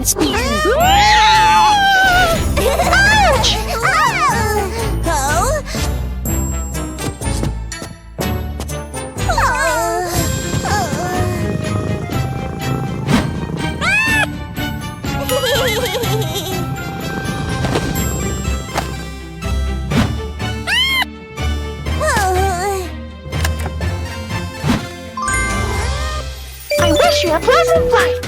wind speed. Ouch! I wish you a pleasant flight.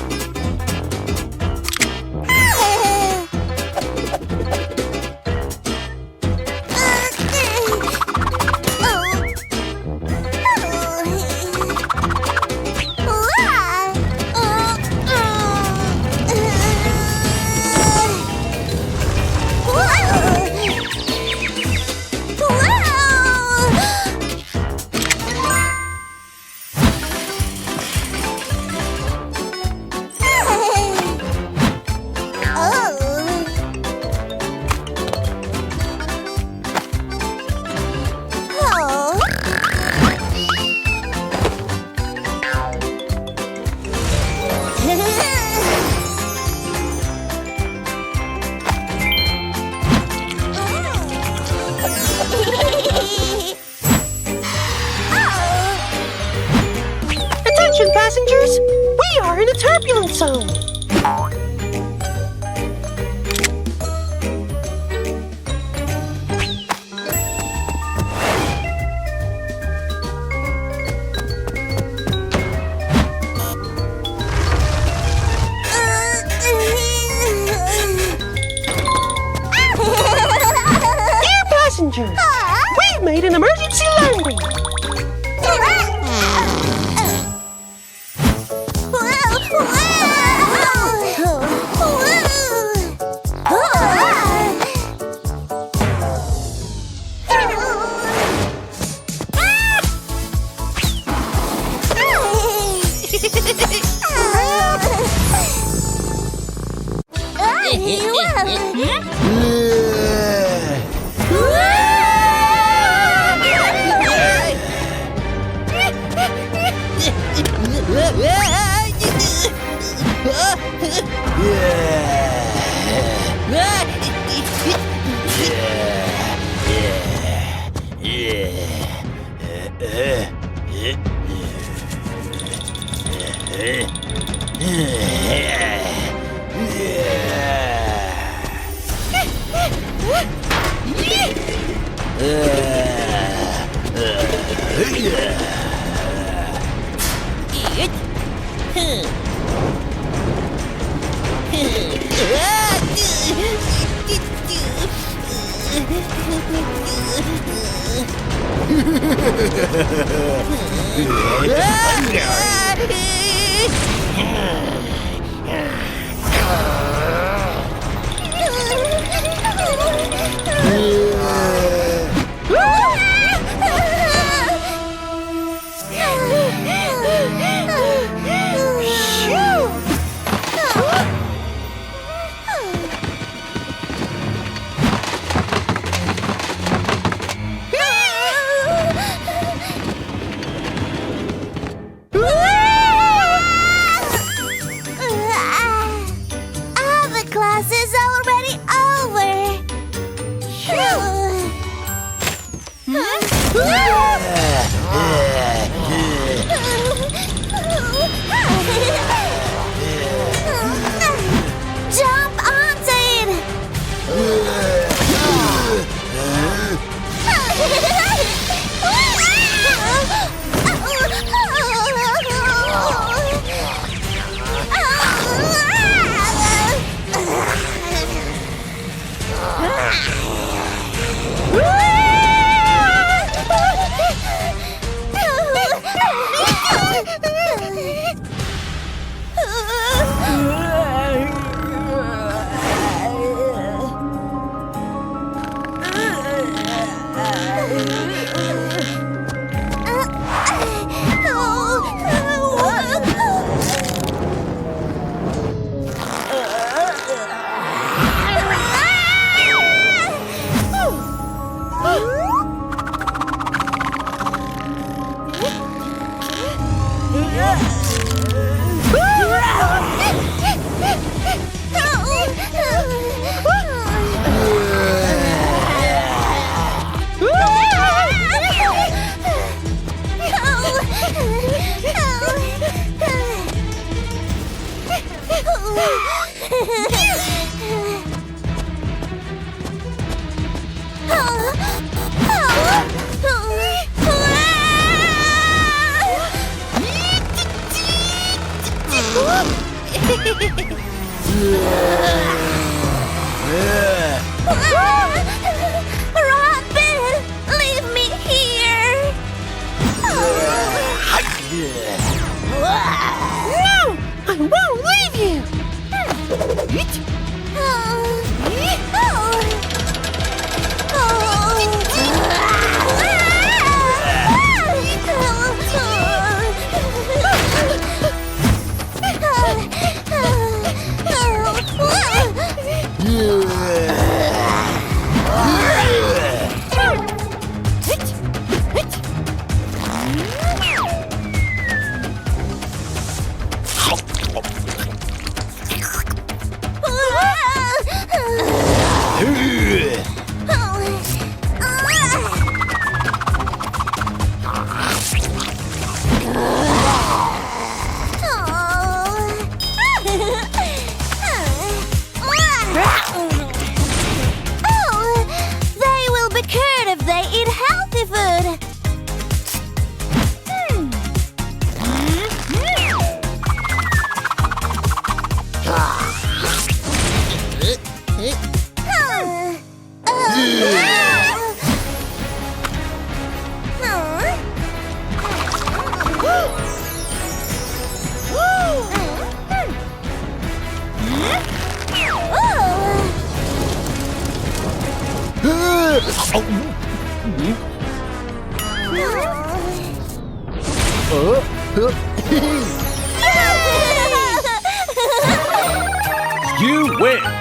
Attention passengers, we are in a turbulent zone. Dear passengers, we've made an emergency landing. You win!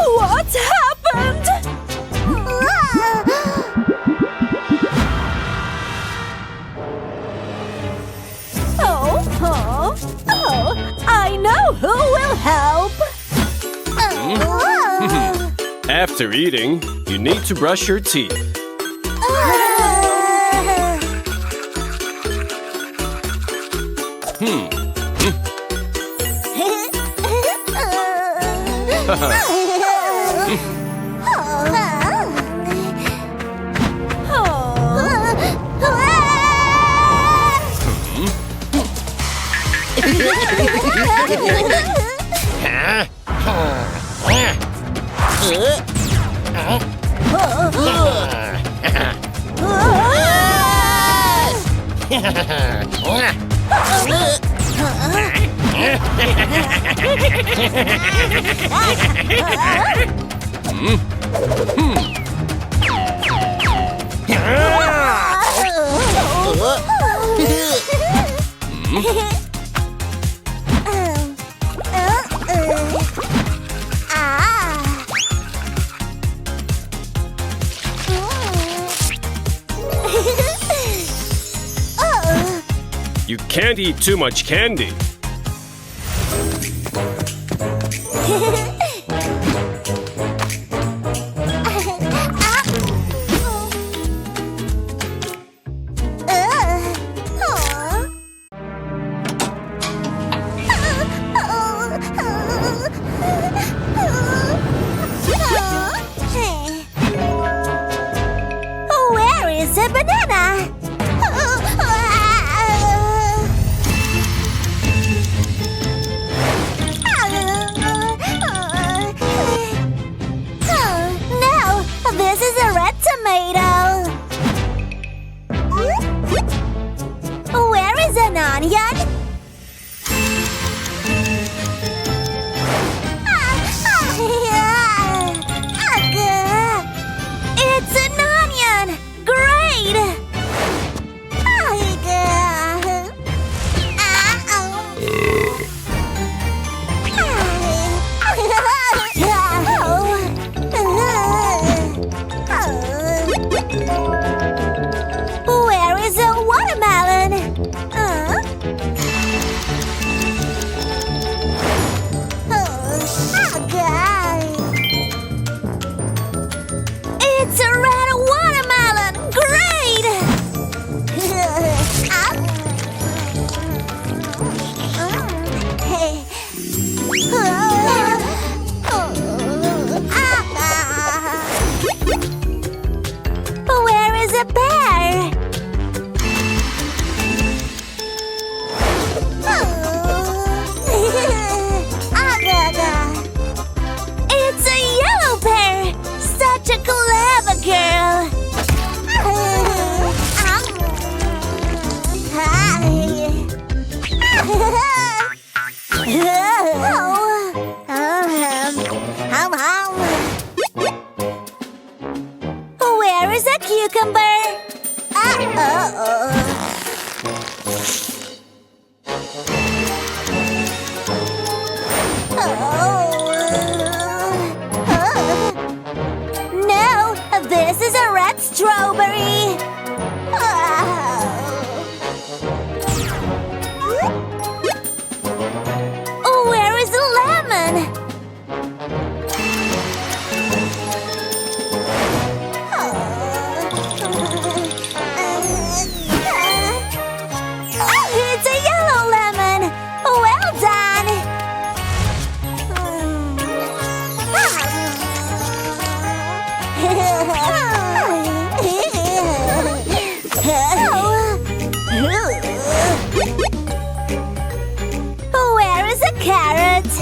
What happened? I know who will help. After eating, you need to brush your teeth. You can't eat too much candy. Where is the banana? Where is a cucumber? No, this is a red strawberry. Where is the lemon? It's a yellow lemon. Well done. Where is a carrot?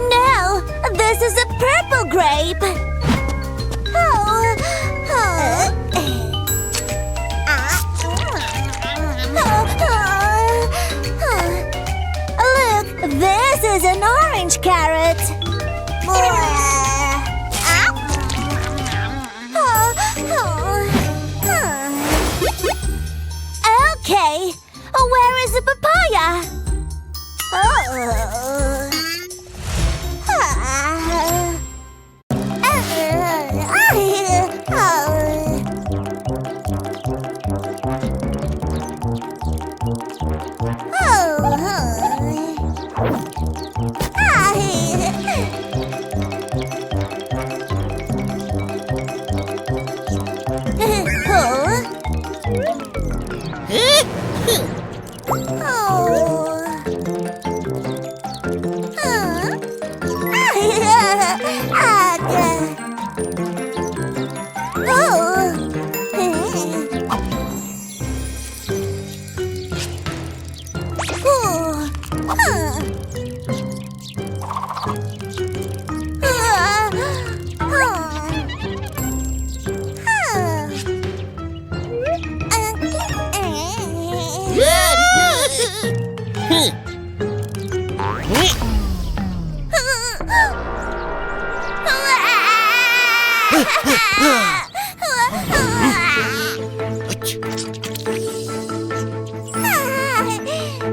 No, this is a purple grape. Look, this is an orange carrot. Okay, where is the papaya?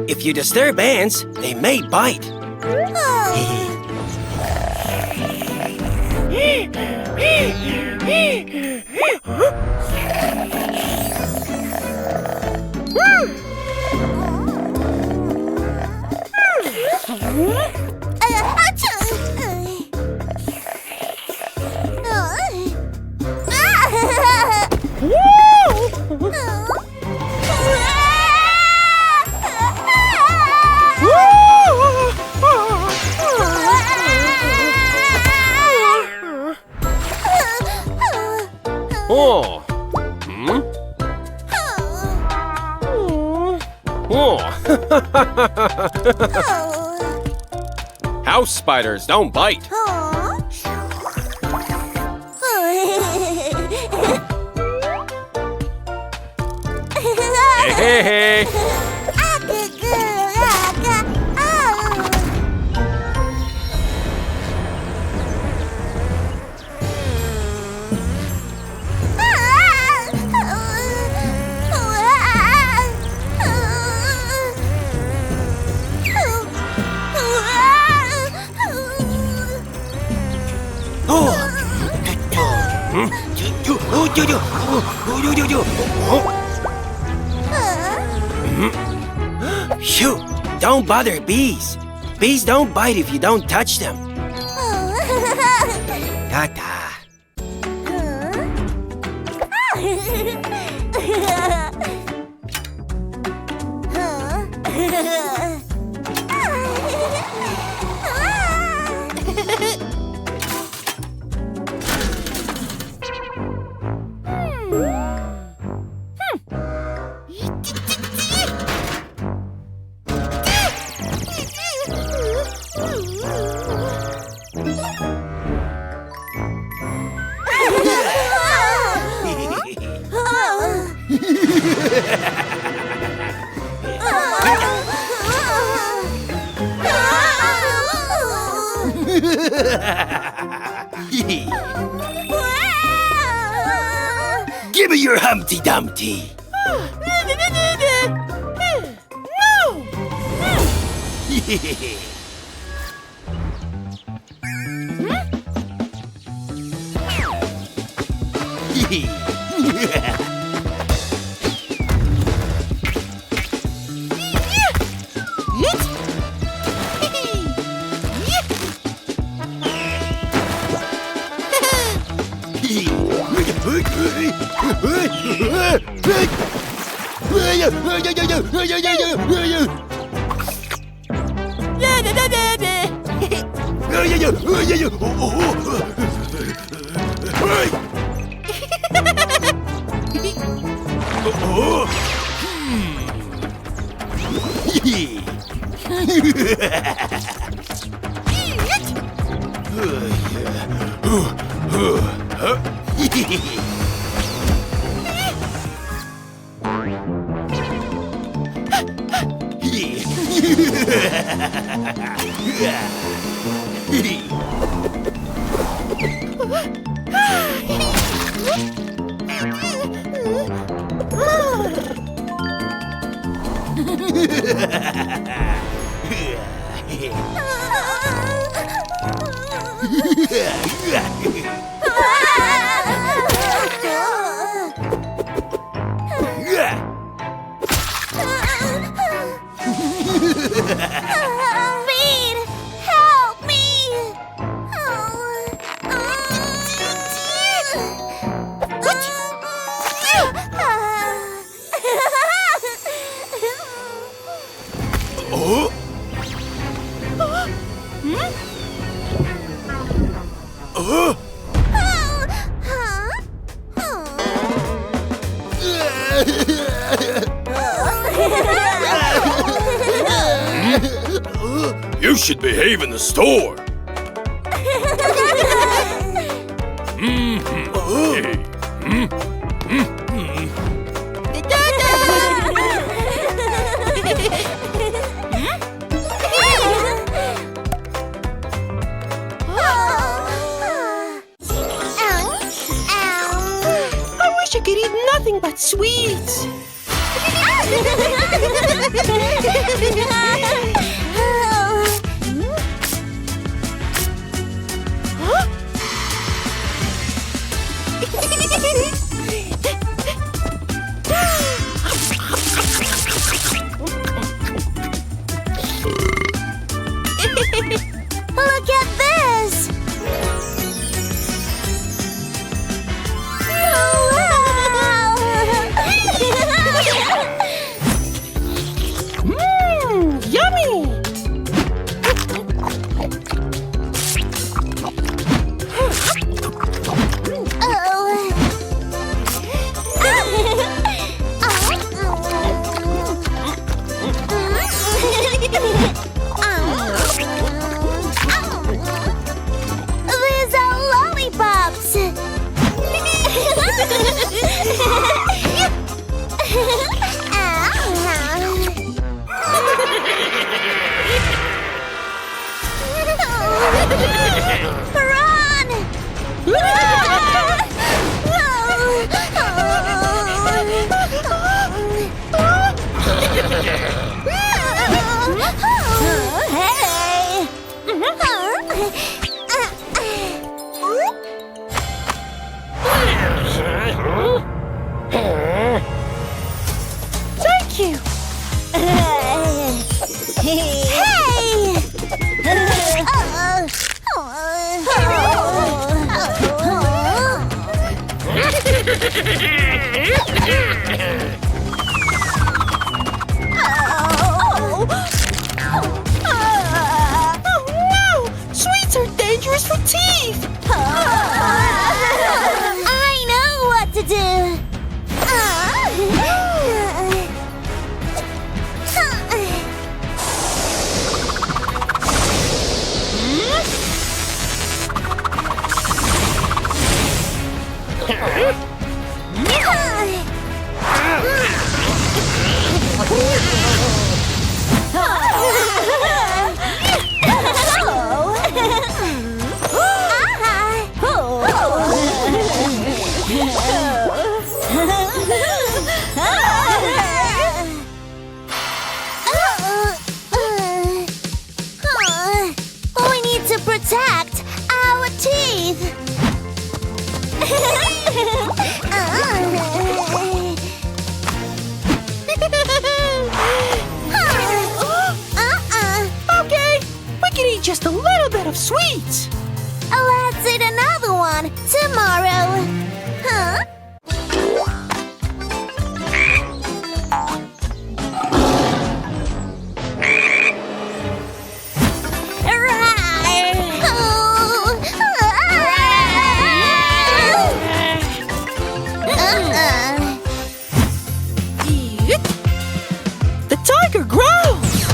If you disturb ants, they may bite. Oh. Hmm? Oh. House spiders don't bite. Hey, hey, hey. Phew! Don't bother bees. Bees don't bite if you don't touch them. Ta-ta. Give me your Humpty Dumpty. Bean, help me! You should behave in the store. I wish I could eat nothing but sweets. Look at this! Yummy! These are lollipops! Run! Hey! Thank you. Oh no! Sweets are dangerous for teeth. I know what to do. protect our teeth. Okay, we can eat just a little bit of sweets. Let's eat another one tomorrow. Huh? The tiger growls.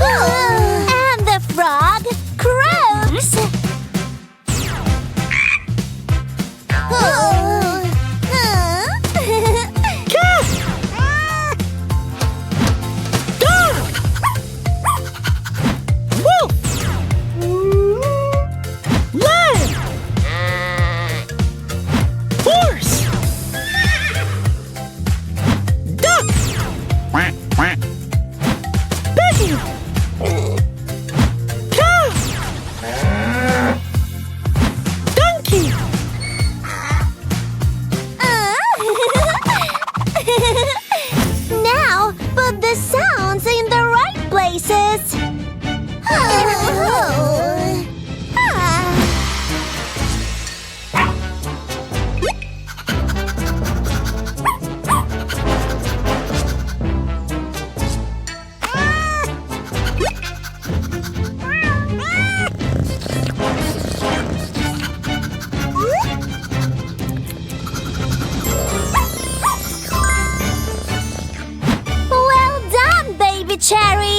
And the frog croaks. Cat. Dog. Wolf. Lamb. Horse. Duck. Piggy. Cow. Donkey. Now, put the sounds in the right places. Well done, baby cherry.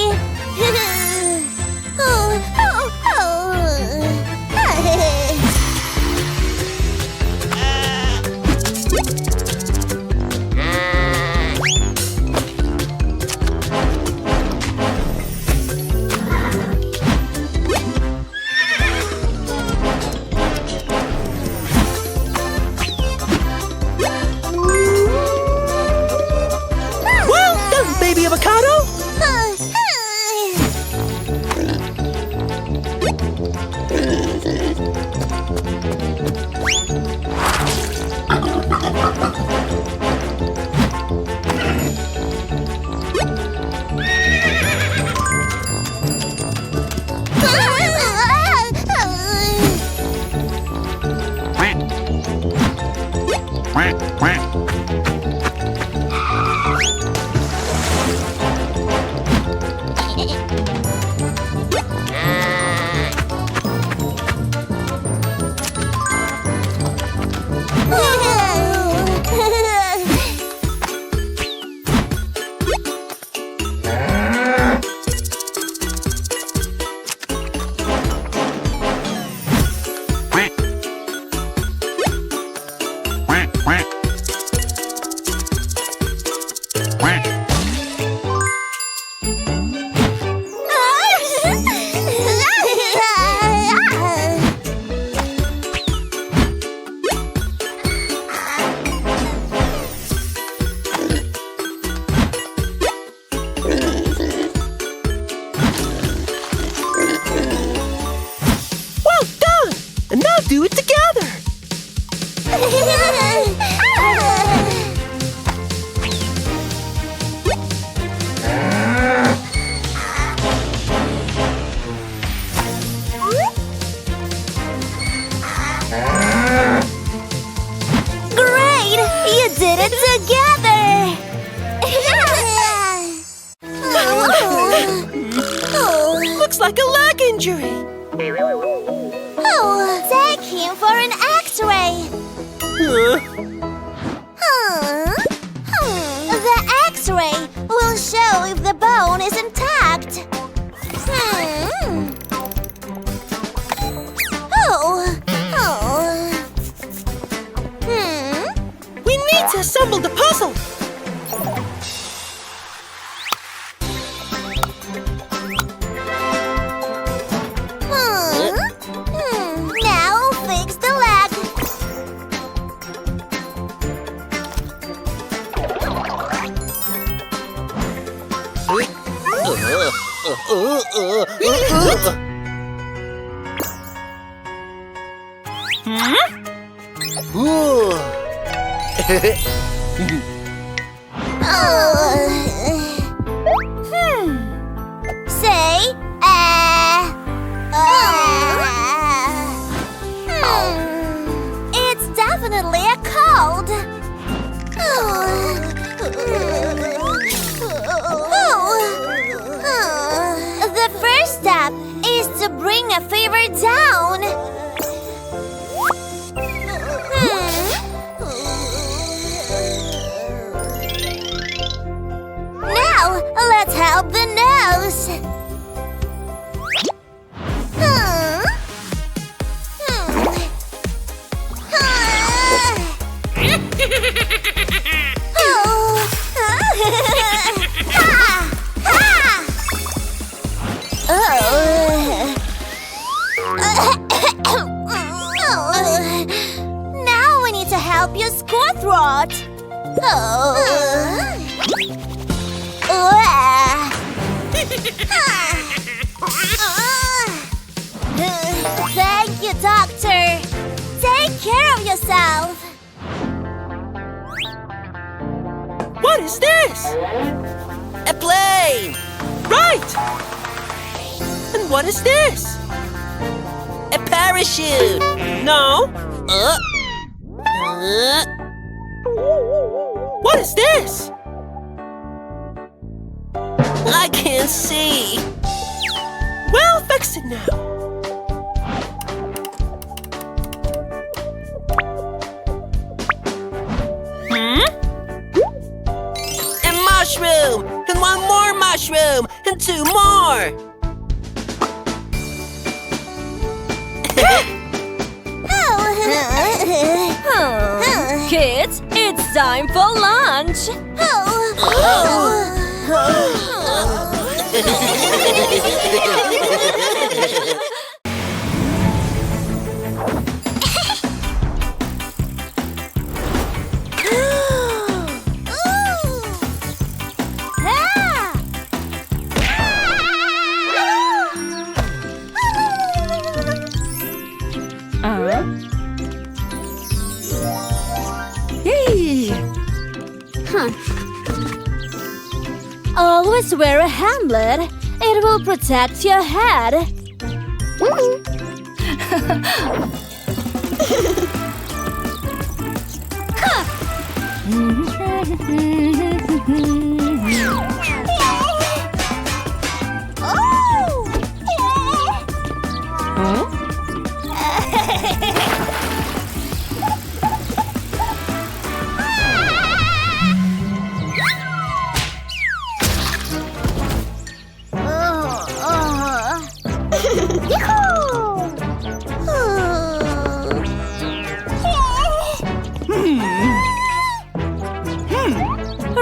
Well done, baby avocado. Well done. And now do it together. Great! You did it together! Looks like a leg injury. Take him for an X-ray. The X-ray will show if the bone is intact. We need to assemble the puzzle. Now fix the leg. Ooh. Say, It's definitely a cold. The first step is to bring a fever down. Now, let's help the nose. Now we need to help your sore throat. Thank you, doctor. Take care of yourself. What is this? A plane. Right! And what is this? A parachute. No. What is this? I can't see. We'll fix it now. A mushroom. And one more mushroom. And two more. Kids, it's time for lunch. Always wear a helmet. It will protect your head.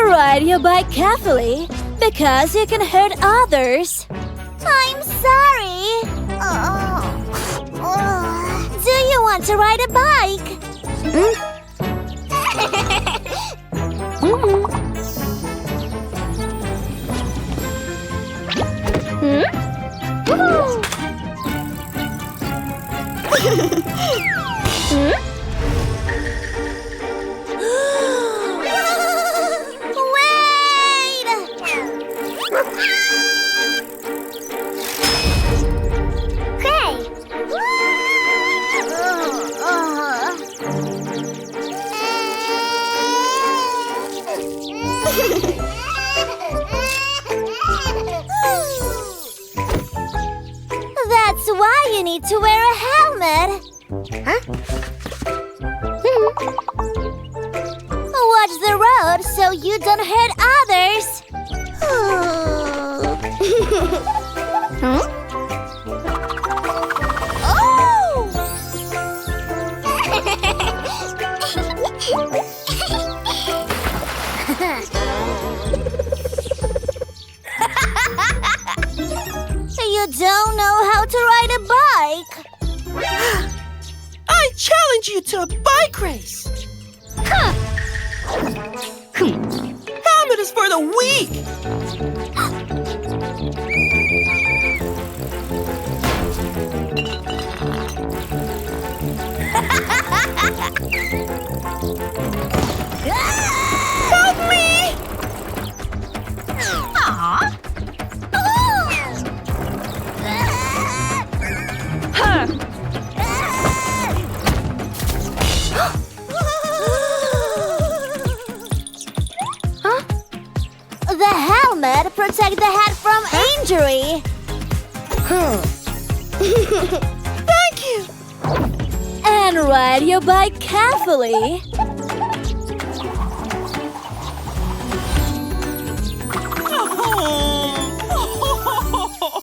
Ride your bike carefully, because you can hurt others. I'm sorry. Do you want to ride a bike? That's why you need to wear a helmet. Watch the road so you don't hurt others. You don't know how to ride a bike. I challenge you to a bike race. Helmet is for the weak. injury. Thank you. And ride your bike carefully.